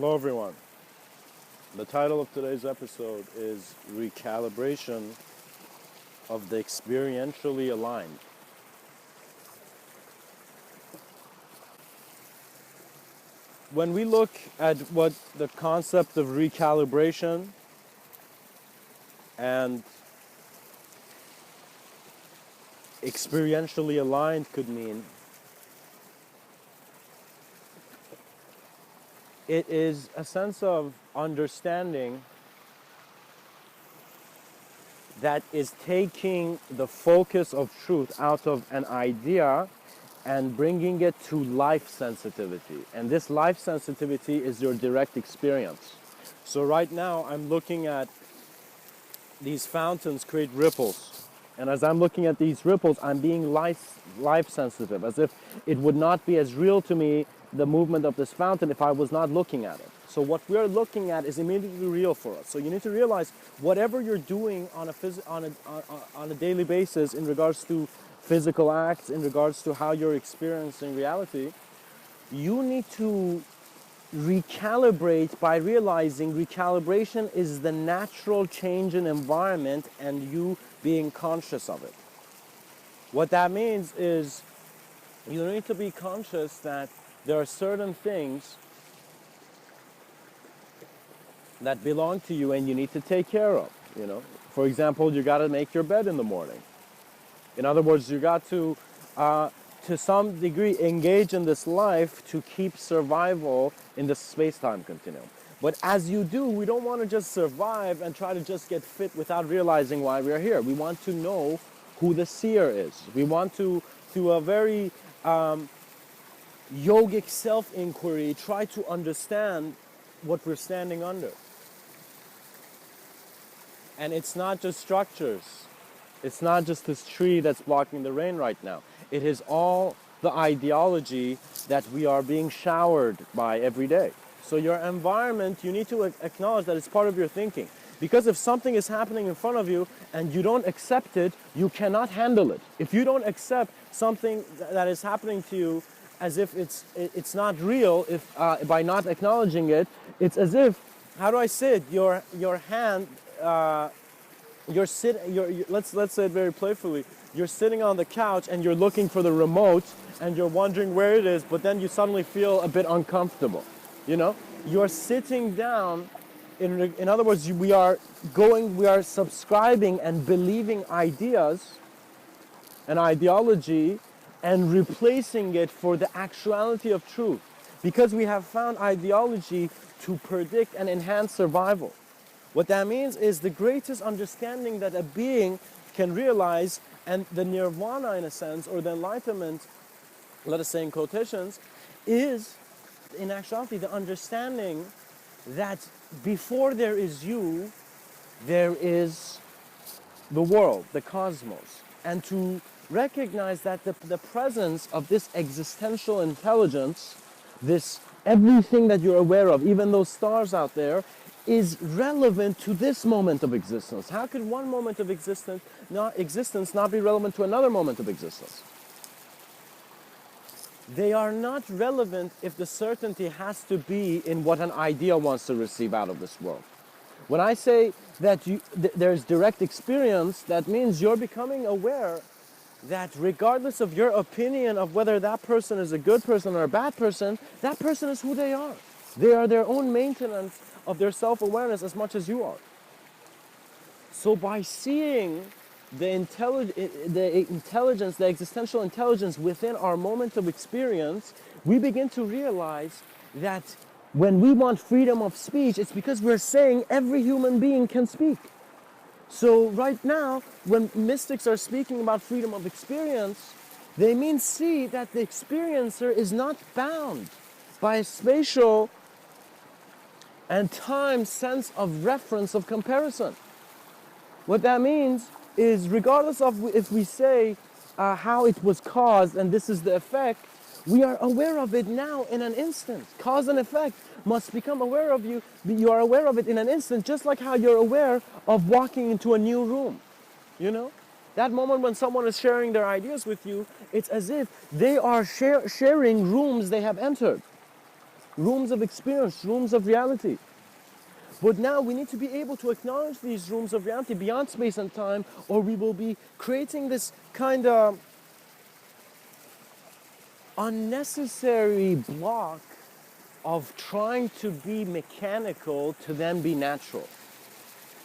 Hello everyone. The title of today's episode is Recalibration of the Experientially Aligned. When we look at what the concept of recalibration and experientially aligned could mean, it is a sense of understanding that is taking the focus of truth out of an idea and bringing it to life sensitivity. And this life sensitivity is your direct experience. So right now I'm looking at these fountains create ripples. And as I'm looking at these ripples, I'm being life sensitive, as if it would not be as real to me, the movement of this fountain, if I was not looking at it. So what we're looking at is immediately real for us. So you need to realize whatever you're doing on a daily basis in regards to physical acts, in regards to how you're experiencing reality, you need to recalibrate by realizing recalibration is the natural change in environment and you being conscious of it. What that means is you need to be conscious that there are certain things that belong to you and you need to take care of. For example, you got to make your bed in the morning. In other words, you got to some degree engage in this life to keep survival in the space-time continuum. But as you do, we don't want to just survive and try to just get fit without realizing why we're here. We want to know who the seer is. We want to, through a very yogic self-inquiry, try to understand what we're standing under. And it's not just structures. It's not just this tree that's blocking the rain right now. It is all the ideology that we are being showered by every day. So your environment, you need to acknowledge that it's part of your thinking. Because if something is happening in front of you and you don't accept it, you cannot handle it. If you don't accept something that is happening to you as if it's not real, by not acknowledging it, it's as if, how do I say it? Your hand, let's say it very playfully. You're sitting on the couch and you're looking for the remote and you're wondering where it is, but then you suddenly feel a bit uncomfortable. You're sitting down. In other words, we are subscribing and believing ideas and ideology and replacing it for the actuality of truth, because we have found ideology to predict and enhance survival. What that means is the greatest understanding that a being can realize, and the nirvana in a sense, or the enlightenment, let us say in quotations, is in actuality the understanding that before there is you, there is the world, the cosmos. And to recognize that the presence of this existential intelligence, this everything that you're aware of, even those stars out there, is relevant to this moment of existence. How could one moment of existence not be relevant to another moment of existence? They are not relevant if the certainty has to be in what an idea wants to receive out of this world. When I say that there's direct experience, that means you're becoming aware that regardless of your opinion of whether that person is a good person or a bad person, that person is who they are. They are their own maintenance of their self-awareness as much as you are. So by seeing the intelligence, the existential intelligence within our moment of experience, we begin to realize that when we want freedom of speech, it's because we're saying every human being can speak. So right now, when mystics are speaking about freedom of experience, they mean see that the experiencer is not bound by a spatial and time sense of reference of comparison. What that means is, regardless of if we say how it was caused and this is the effect, we are aware of it now in an instant. Cause and effect must become aware of you. You are aware of it in an instant, just like how you're aware of walking into a new room. That moment when someone is sharing their ideas with you, it's as if they are sharing rooms they have entered. rooms of experience, rooms of reality. But now we need to be able to acknowledge these rooms of reality beyond space and time, or we will be creating this kind of unnecessary block of trying to be mechanical to then be natural.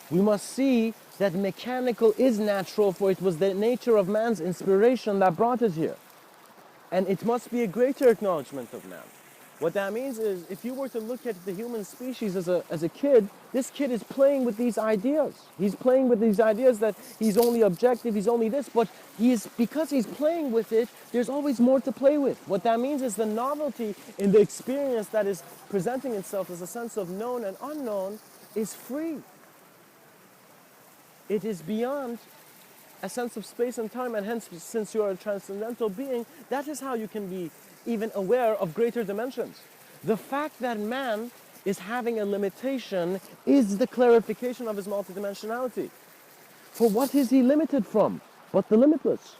We must see that mechanical is natural, for it was the nature of man's inspiration that brought it here. And it must be a greater acknowledgement of man. What that means is, if you were to look at the human species as a kid, this kid is playing with these ideas. He's playing with these ideas that he's only objective, he's only this, but because he's playing with it, there's always more to play with. What that means is the novelty in the experience that is presenting itself as a sense of known and unknown is free. It is beyond a sense of space and time, and hence, since you are a transcendental being, that is how you can be even aware of greater dimensions. The fact that man is having a limitation is the clarification of his multidimensionality. For what is he limited from but the limitless?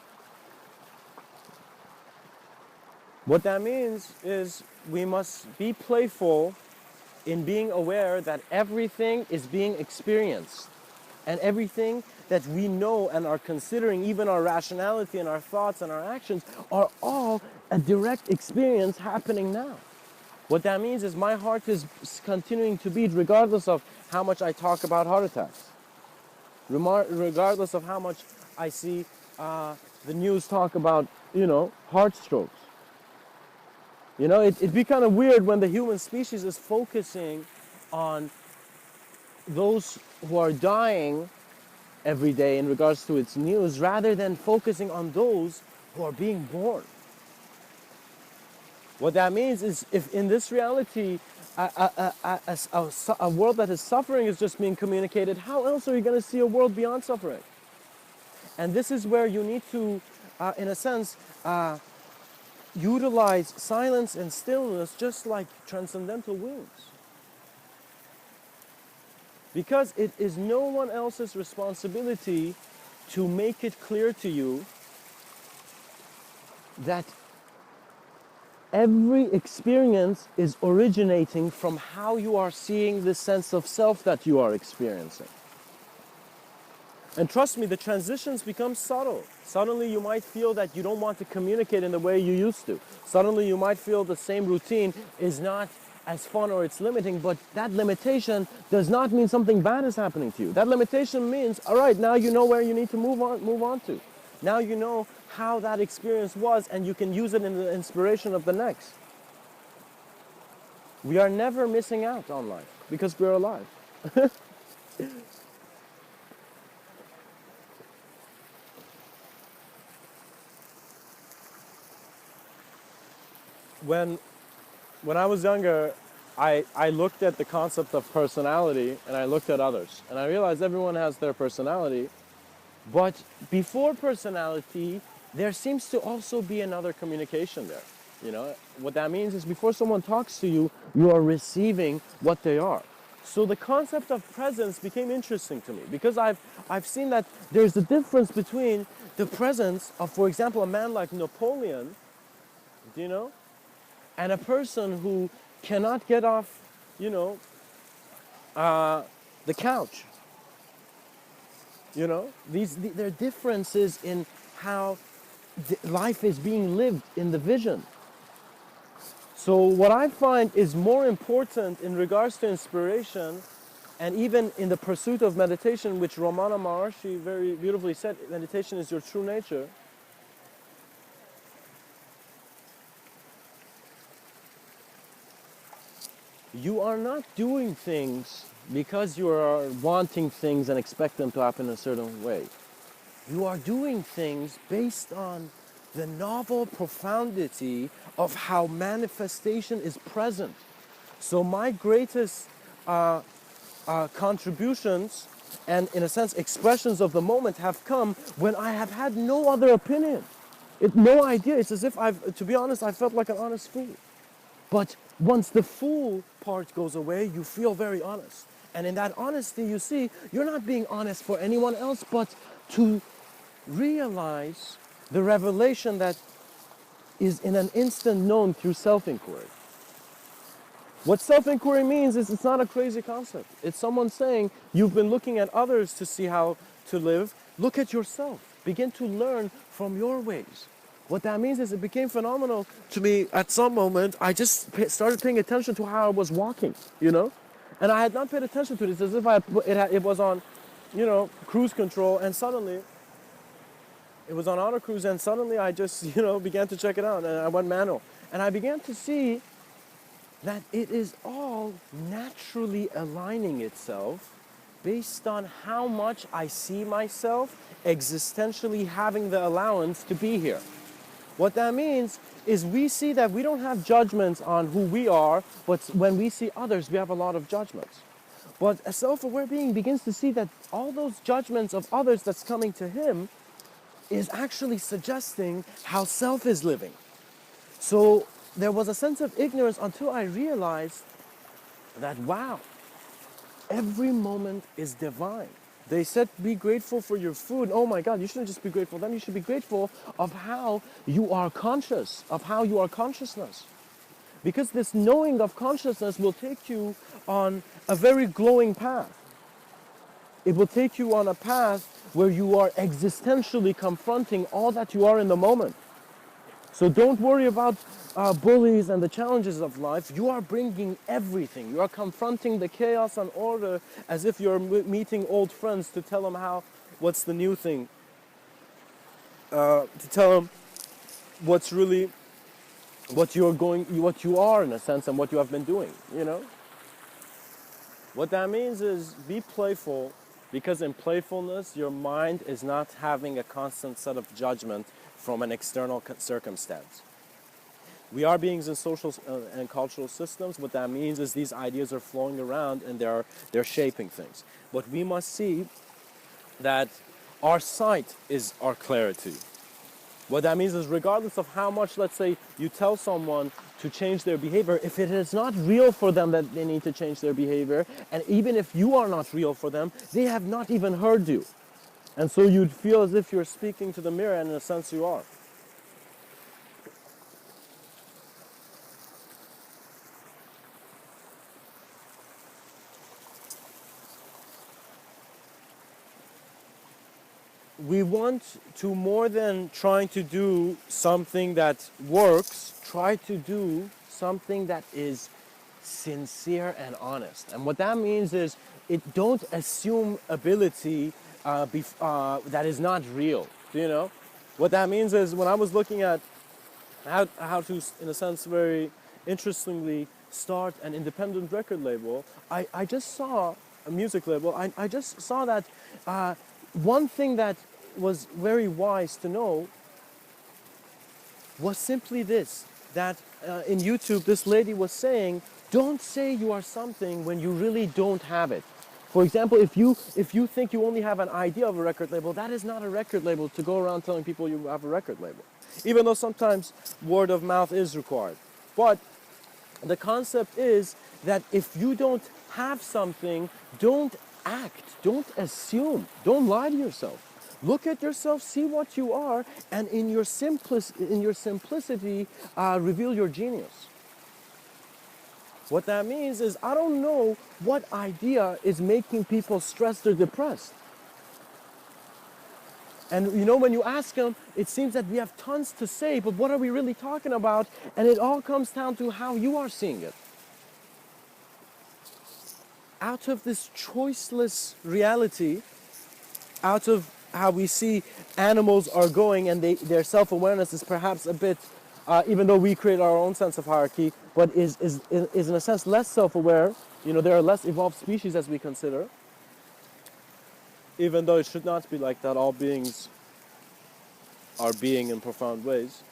What that means is we must be playful in being aware that everything is being experienced, and everything that we know and are considering, even our rationality and our thoughts and our actions, are all a direct experience happening now. What that means is my heart is continuing to beat regardless of how much I talk about heart attacks, regardless of how much I see the news talk about, heart strokes. It'd be kind of weird when the human species is focusing on those who are dying every day in regards to its news, rather than focusing on those who are being born. What that means is, if in this reality a world that is suffering is just being communicated, how else are you going to see a world beyond suffering? And this is where you need to, in a sense, utilize silence and stillness just like transcendental wings. Because it is no one else's responsibility to make it clear to you that every experience is originating from how you are seeing the sense of self that you are experiencing. And trust me, the transitions become subtle. Suddenly you might feel that you don't want to communicate in the way you used to. Suddenly you might feel the same routine is not as fun, or it's limiting, but that limitation does not mean something bad is happening to you. That limitation means, all right, now you know where you need to move on to. Now you know how that experience was, and you can use it in the inspiration of the next. We are never missing out on life because we're alive. When I was younger, I looked at the concept of personality, and I looked at others. And I realized everyone has their personality. But before personality, there seems to also be another communication there. What that means is, before someone talks to you, you are receiving what they are. So the concept of presence became interesting to me, because I've seen that there's a difference between the presence of, for example, a man like Napoleon, and a person who cannot get off, the couch. There are differences in how life is being lived in the vision. So what I find is more important in regards to inspiration, and even in the pursuit of meditation, which Ramana Maharshi very beautifully said, meditation is your true nature. You are not doing things because you are wanting things and expect them to happen in a certain way. You are doing things based on the novel profundity of how manifestation is present. So my greatest contributions and, in a sense, expressions of the moment have come when I have had no other opinion. No idea. It's as if to be honest, I felt like an honest fool. But once the fool part goes away, you feel very honest. And in that honesty, you see, you're not being honest for anyone else, but to realize the revelation that is in an instant known through self-inquiry. What self-inquiry means is it's not a crazy concept. It's someone saying, you've been looking at others to see how to live. Look at yourself. Begin to learn from your ways. What that means is it became phenomenal to me at some moment. I just started paying attention to how I was walking, you know? And I had not paid attention to it. It's as if it was on, you know, cruise control, and suddenly it was on auto cruise, and suddenly I just, you know, began to check it out, and I went manual. And I began to see that it is all naturally aligning itself based on how much I see myself existentially having the allowance to be here. What that means is we see that we don't have judgments on who we are, but when we see others, we have a lot of judgments. But a self-aware being begins to see that all those judgments of others that's coming to him is actually suggesting how self is living. So there was a sense of ignorance until I realized that, wow, every moment is divine. They said be grateful for your food. Oh my God, you shouldn't just be grateful. Then you should be grateful of how you are conscious, of how you are consciousness. Because this knowing of consciousness will take you on a very glowing path. It will take you on a path where you are existentially confronting all that you are in the moment. So don't worry about bullies and the challenges of life. You are bringing everything. You are confronting the chaos and order as if you're meeting old friends to tell them what's the new thing. To tell them what's really what you are in a sense, and what you have been doing. You know. What that means is be playful, because in playfulness, your mind is not having a constant set of judgment from an external circumstance. We are beings in social and cultural systems. What that means is these ideas are flowing around and they're shaping things. But we must see that our sight is our clarity. What that means is regardless of how much, let's say, you tell someone to change their behavior, if it is not real for them that they need to change their behavior, and even if you are not real for them, they have not even heard you. And so you'd feel as if you're speaking to the mirror, and in a sense you are. We want to, more than trying to do something that works, try to do something that is sincere and honest. And what that means is don't assume ability that is not real. Do you know? What that means is when I was looking at how to, in a sense, very interestingly start an independent record label, I just saw a music label. I just saw that one thing that was very wise to know was simply this, that in YouTube this lady was saying, don't say you are something when you really don't have it. For example, if you think you only have an idea of a record label, that is not a record label to go around telling people you have a record label. Even though sometimes word of mouth is required. But the concept is that if you don't have something, don't act, don't assume, don't lie to yourself. Look at yourself, see what you are, and in your simplicity, reveal your genius. What that means is, I don't know what idea is making people stressed or depressed. And you know, when you ask them, it seems that we have tons to say, but what are we really talking about? And it all comes down to how you are seeing it. Out of this choiceless reality, out of how we see animals are going, and their self-awareness is perhaps a bit, even though we create our own sense of hierarchy, but is in a sense less self-aware. You know, there are less evolved species as we consider. Even though it should not be like that, all beings are being in profound ways.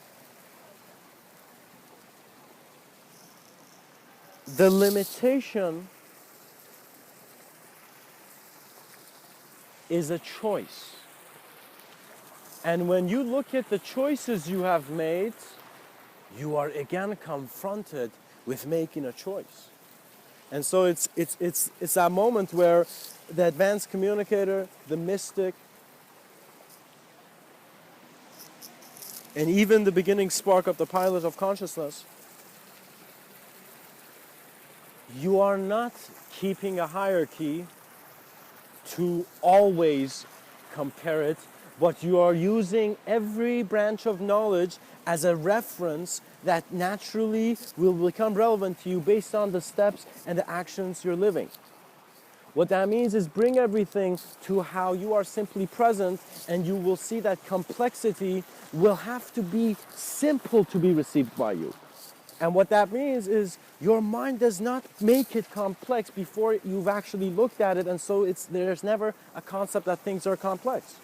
The limitation is a choice. And when you look at the choices you have made, you are again confronted with making a choice. And so it's that moment where the advanced communicator, the mystic, and even the beginning spark of the pilot of consciousness you are not keeping a hierarchy to always compare it, but you are using every branch of knowledge as a reference that naturally will become relevant to you based on the steps and the actions you're living. What that means is bring everything to how you are simply present, and you will see that complexity will have to be simple to be received by you. And what that means is your mind does not make it complex before you've actually looked at it, and so there's never a concept that things are complex.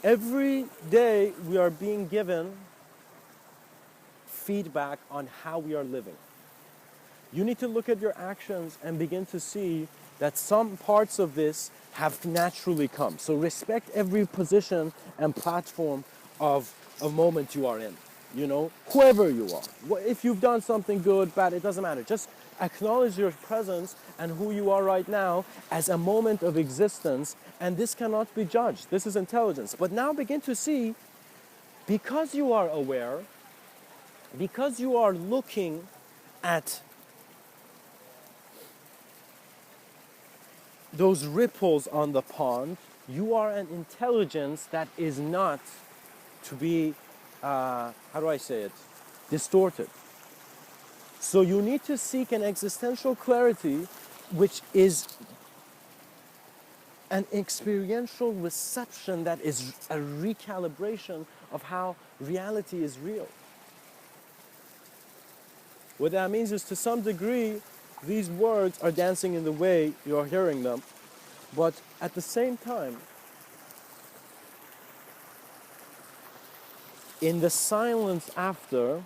Every day we are being given feedback on how we are living. You need to look at your actions and begin to see that some parts of this have naturally come. So respect every position and platform of a moment you are in. You know, whoever you are. If you've done something good, bad, it doesn't matter. Just acknowledge your presence and who you are right now as a moment of existence, and this cannot be judged. This is intelligence. But now begin to see, because you are aware, because you are looking at those ripples on the pond, you are an intelligence that is not to be, how do I say it, distorted. So you need to seek an existential clarity, which is an experiential reception that is a recalibration of how reality is real. What that means is, to some degree, these words are dancing in the way you're hearing them, but at the same time, in the silence after,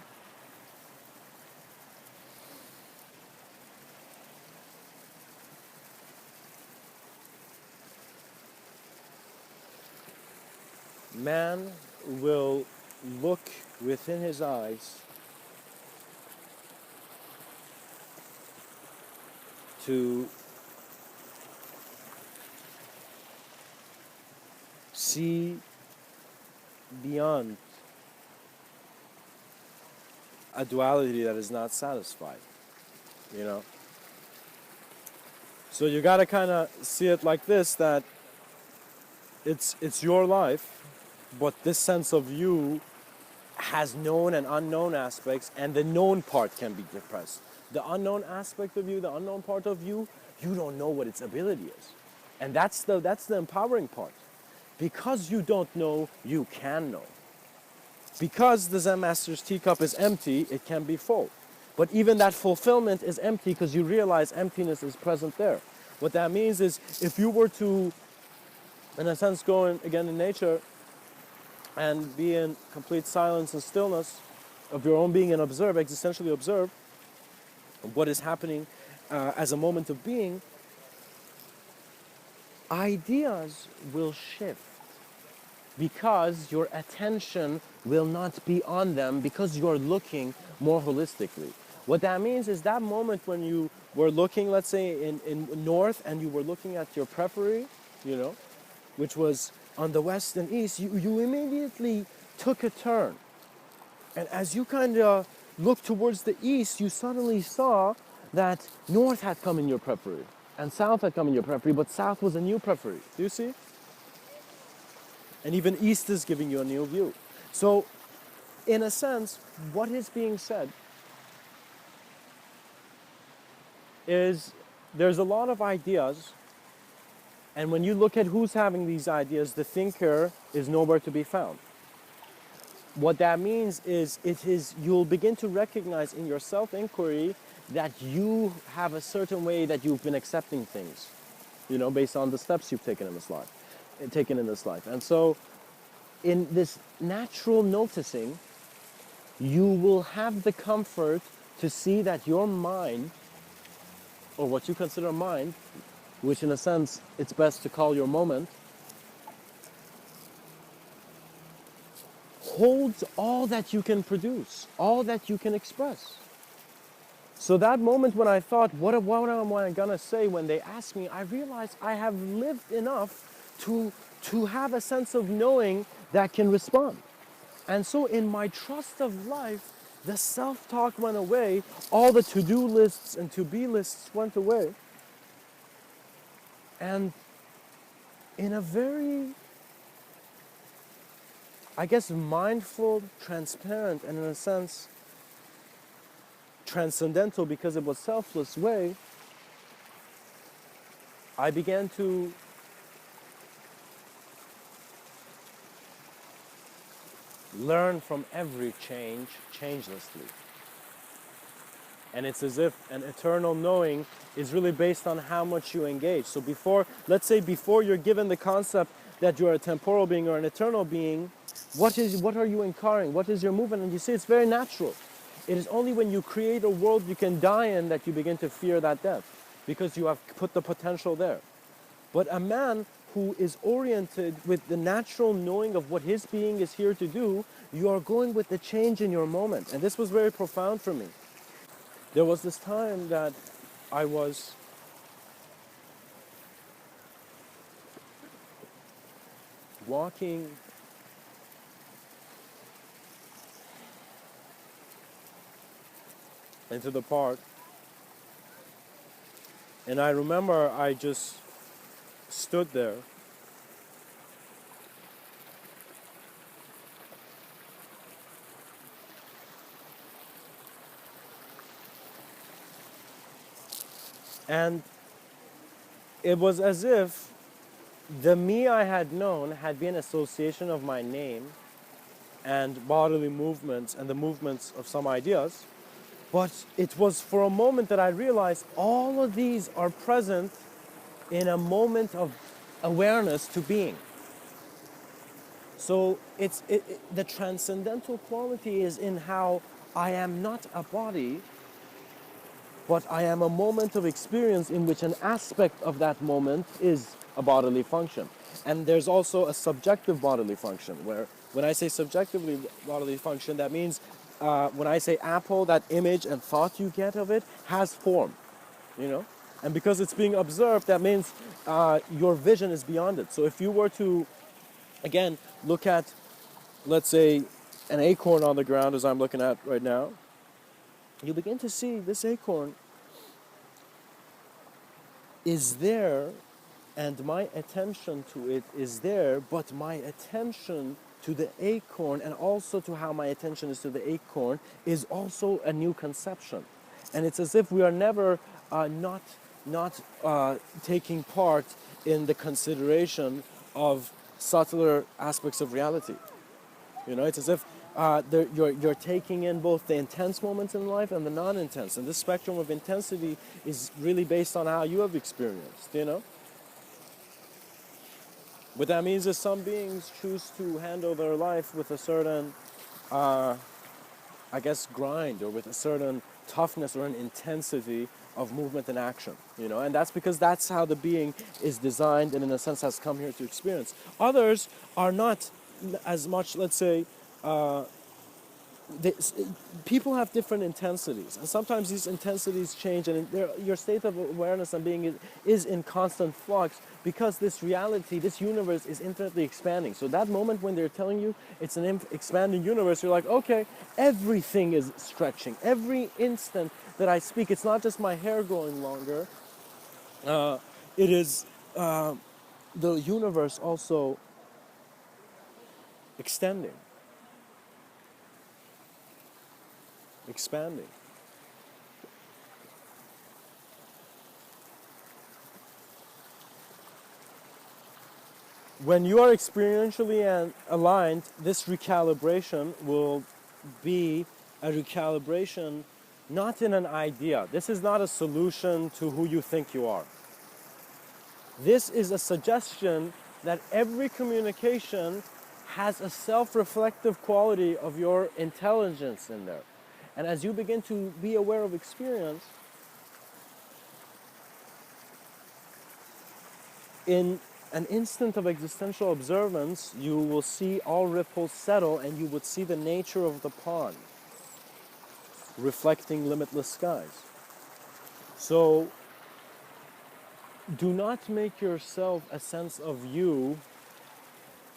man will look within his eyes to see beyond a duality that is not satisfied, you know? So you gotta kind of see it like this, that it's your life, but this sense of you has known and unknown aspects, and the known part can be depressed. The unknown aspect of you, the unknown part of you, you don't know what its ability is. And that's the empowering part. Because you don't know, you can know. Because the Zen Master's teacup is empty, it can be full. But even that fulfillment is empty because you realize emptiness is present there. What that means is, if you were to, in a sense, go again in nature and be in complete silence and stillness of your own being and observe, existentially observe what is happening as a moment of being, ideas will shift because your attention will not be on them, because you're looking more holistically. What that means is, that moment when you were looking, let's say in north, and you were looking at your periphery, you know, which was on the west and east, you immediately took a turn. And as you kind of looked towards the east, you suddenly saw that north had come in your periphery and south had come in your periphery, but south was a new periphery. Do you see? And even east is giving you a new view. So, in a sense, what is being said is, there's a lot of ideas, and when you look at who's having these ideas, the thinker is nowhere to be found. What that means is, you'll begin to recognize in your self-inquiry that you have a certain way that you've been accepting things, you know, based on the steps you've taken in this life. And so, in this natural noticing, you will have the comfort to see that your mind, or what you consider mind, which in a sense it's best to call your moment, holds all that you can produce, all that you can express. So that moment when I thought, what am I gonna say when they ask me, I realized I have lived enough to have a sense of knowing that can respond. And so in my trust of life, the self-talk went away, all the to-do lists and to-be lists went away. And in a very, I guess, mindful, transparent, and in a sense, transcendental because it was selfless way, I began to learn from every change changelessly. And it's as if an eternal knowing is really based on how much you engage. So before, let's say before you're given the concept that you're a temporal being or an eternal being, what are you encountering? What is your movement? And you see it's very natural. It is only when you create a world you can die in that you begin to fear that death, because you have put the potential there. But a man who is oriented with the natural knowing of what his being is here to do, you are going with the change in your moment. And this was very profound for me. There was this time that I was walking into the park, and I remember I just stood there and it was as if the me I had known had been an association of my name and bodily movements and the movements of some ideas. But it was for a moment that I realized all of these are present in a moment of awareness to being. So the transcendental quality is in how I am not a body, but I am a moment of experience in which an aspect of that moment is a bodily function. And there's also a subjective bodily function, where when I say subjectively bodily function, that means when I say apple, that image and thought you get of it has form, you know? And because it's being observed, that means your vision is beyond it. So if you were to, again, look at, let's say, an acorn on the ground as I'm looking at right now, you begin to see this acorn is there, and my attention to it is there, but my attention to the acorn and also to how my attention is to the acorn is also a new conception. And it's as if we are never not taking part in the consideration of subtler aspects of reality. You know, it's as if you're taking in both the intense moments in life and the non-intense. And this spectrum of intensity is really based on how you have experienced, you know? What that means is some beings choose to handle their life with a certain, I guess, grind, or with a certain toughness or an intensity of movement and action, you know? And that's because that's how the being is designed and in a sense has come here to experience. Others are not as much, let's say, people have different intensities, and sometimes these intensities change, and your state of awareness and being is in constant flux because this reality, this universe is infinitely expanding. So that moment when they're telling you it's an expanding universe, you're like, okay, everything is stretching. Every instant that I speak, it's not just my hair growing longer, it is the universe also extending, expanding. When you are experientially aligned, this recalibration will be a recalibration not in an idea. This is not a solution to who you think you are. This is a suggestion that every communication has a self-reflective quality of your intelligence in there. And as you begin to be aware of experience, in an instant of existential observance, you will see all ripples settle and you would see the nature of the pond reflecting limitless skies. So do not make yourself a sense of you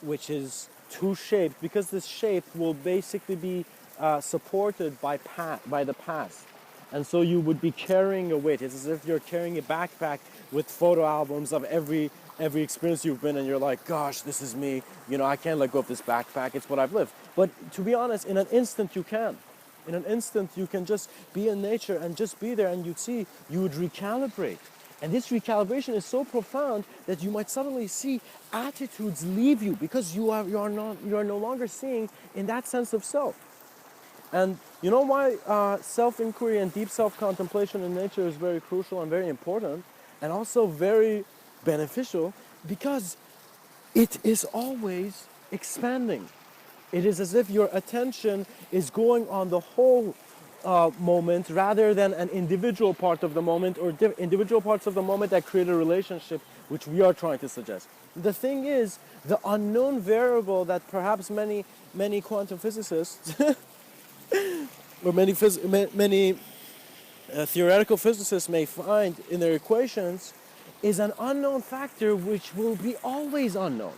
which is too shaped, because this shape will basically be supported by the past. And so you would be carrying a weight. It's as if you're carrying a backpack with photo albums of every experience you've been, and you're like, gosh, this is me. I can't let go of this backpack. It's what I've lived. But to be honest, in an instant you can. In an instant you can just be in nature and just be there, and you would recalibrate. And this recalibration is so profound that you might suddenly see attitudes leave you because you are no longer seeing in that sense of self. And you know why self-inquiry and deep self-contemplation in nature is very crucial and very important, and also very beneficial? Because it is always expanding. It is as if your attention is going on the whole moment rather than an individual part of the moment, or individual parts of the moment that create a relationship, which we are trying to suggest. The thing is, the unknown variable that perhaps many quantum physicists or many theoretical physicists may find in their equations is an unknown factor which will be always unknown.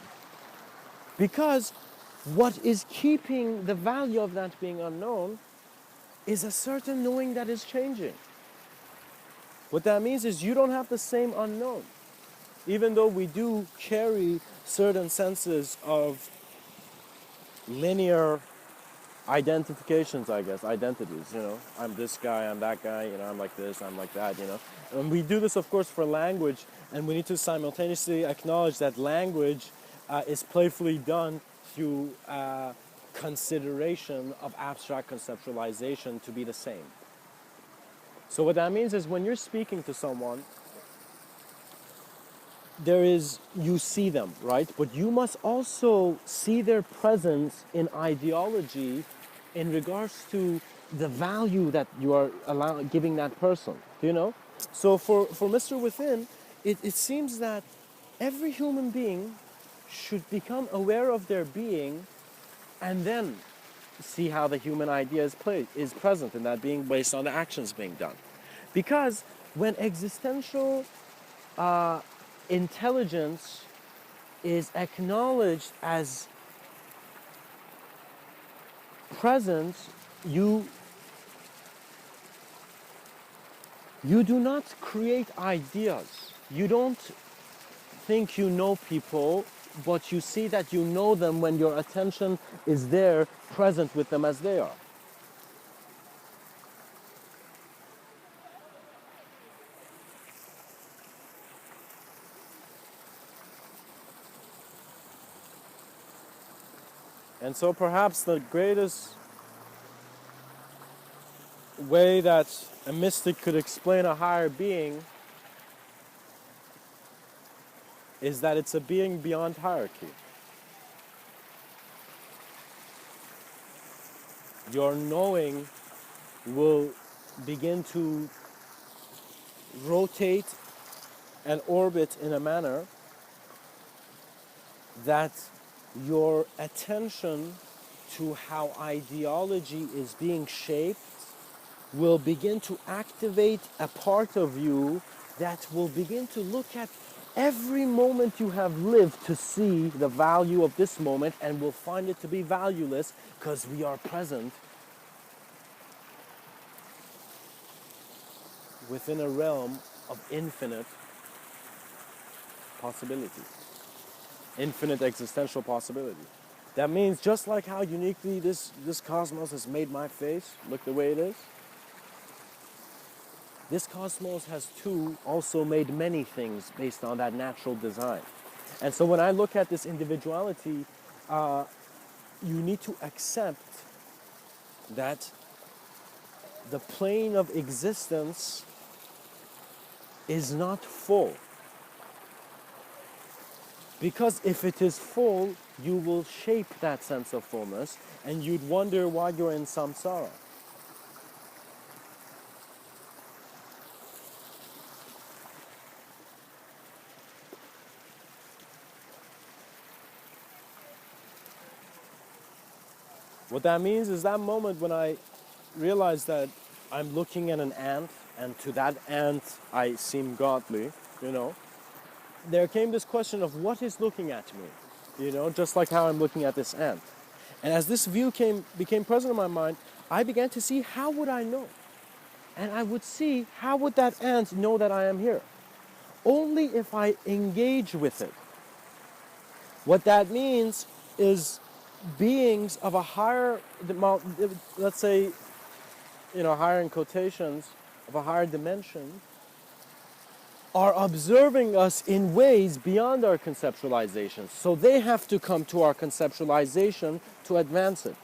Because what is keeping the value of that being unknown is a certain knowing that is changing. What that means is you don't have the same unknown. Even though we do carry certain senses of linear identifications, I guess, identities, I'm this guy, I'm that guy, I'm like this, I'm like that, And we do this, of course, for language, and we need to simultaneously acknowledge that language is playfully done through consideration of abstract conceptualization to be the same. So what that means is when you're speaking to someone, you see them, right? But you must also see their presence in ideology in regards to the value that you are giving that person, So for Mr.Within, it seems that every human being should become aware of their being and then see how the human idea is present in that being based on the actions being done. Because when existential intelligence is acknowledged as present, you do not create ideas. You don't think you know people, but you see that you know them when your attention is there, present with them as they are. And so perhaps the greatest way that a mystic could explain a higher being is that it's a being beyond hierarchy. Your knowing will begin to rotate and orbit in a manner that your attention to how ideology is being shaped will begin to activate a part of you that will begin to look at every moment you have lived to see the value of this moment, and will find it to be valueless because we are present within a realm of infinite possibility, infinite existential possibility. That means just like how uniquely this cosmos has made my face look the way it is, this cosmos has too also made many things based on that natural design. And so when I look at this individuality, you need to accept that the plane of existence is not full. Because if it is full, you will shape that sense of fullness, and you'd wonder why you're in samsara. What that means is that moment when I realize that I'm looking at an ant, and to that ant I seem godly, there came this question of what is looking at me, just like how I'm looking at this ant. And as this view became present in my mind, I began to see, how would I know? And I would see, how would that ant know that I am here? Only if I engage with it. What that means is beings of a higher, let's say, higher in quotations, of a higher dimension, are observing us in ways beyond our conceptualization. So they have to come to our conceptualization to advance it.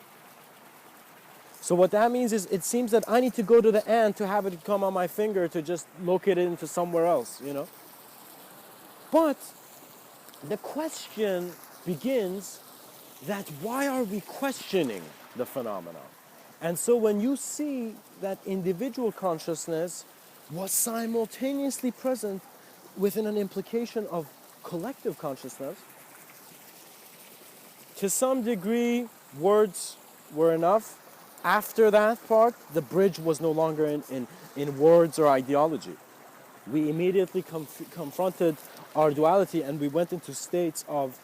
So what that means is, it seems that I need to go to the ant to have it come on my finger to just locate it into somewhere else, But the question begins that why are we questioning the phenomenon? And so when you see that individual consciousness was simultaneously present within an implication of collective consciousness, to some degree, words were enough. After that part, the bridge was no longer in words or ideology. We immediately confronted our duality, and we went into states of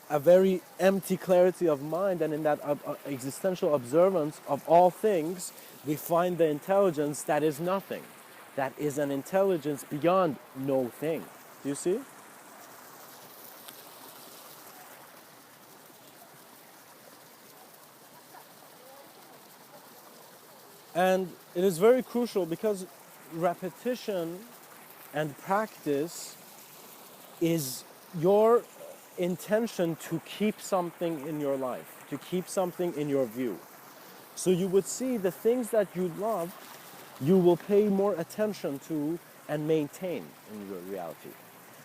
a very empty clarity of mind, and in that existential observance of all things, we find the intelligence that is nothing. That is an intelligence beyond no thing. Do you see? And it is very crucial because repetition and practice is your intention to keep something in your life, to keep something in your view. So you would see the things that you love, you will pay more attention to and maintain in your reality.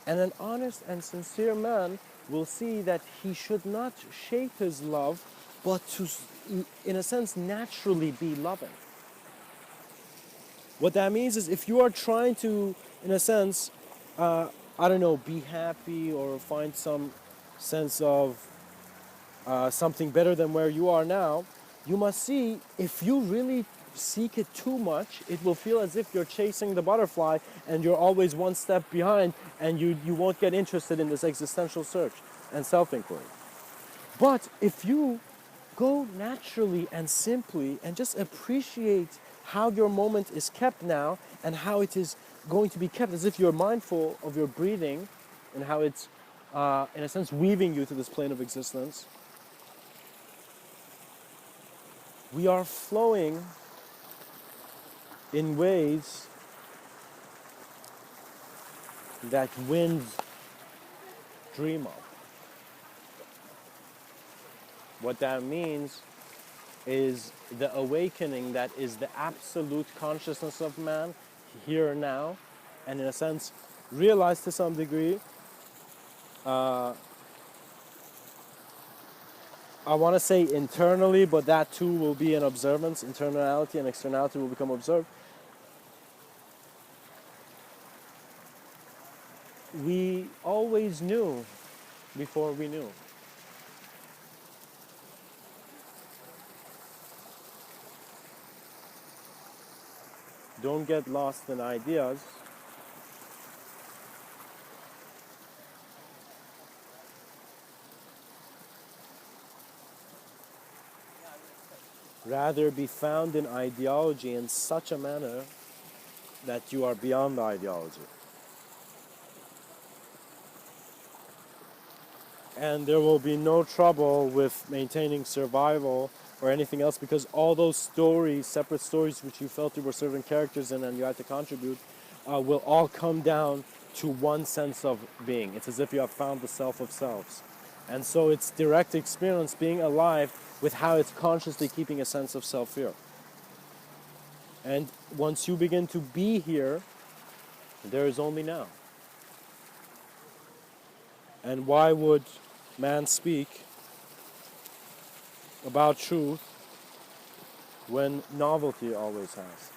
And an honest and sincere man will see that he should not shape his love, but to, in a sense, naturally be loving. What that means is, if you are trying to, in a sense, be happy or find some sense of something better than where you are now, you must see, if you really seek it too much, it will feel as if you're chasing the butterfly and you're always one step behind, and you won't get interested in this existential search and self-inquiry. But if you go naturally and simply and just appreciate how your moment is kept now and how it is going to be kept, as if you're mindful of your breathing and how it's, in a sense, weaving you to this plane of existence, we are flowing in ways that winds dream of. What that means is the awakening that is the absolute consciousness of man here and now, and in a sense realized to some degree. I want to say internally, but that too will be an observance. Internality and externality will become observed. We always knew before we knew. Don't get lost in ideas. Rather be found in ideology in such a manner that you are beyond the ideology. And there will be no trouble with maintaining survival or anything else, because all those stories, separate stories which you felt you were serving characters in and you had to contribute, will all come down to one sense of being. It's as if you have found the self of selves. And so it's direct experience being alive with how it's consciously keeping a sense of self here. And once you begin to be here, there is only now. And why would man speak about truth when novelty always has?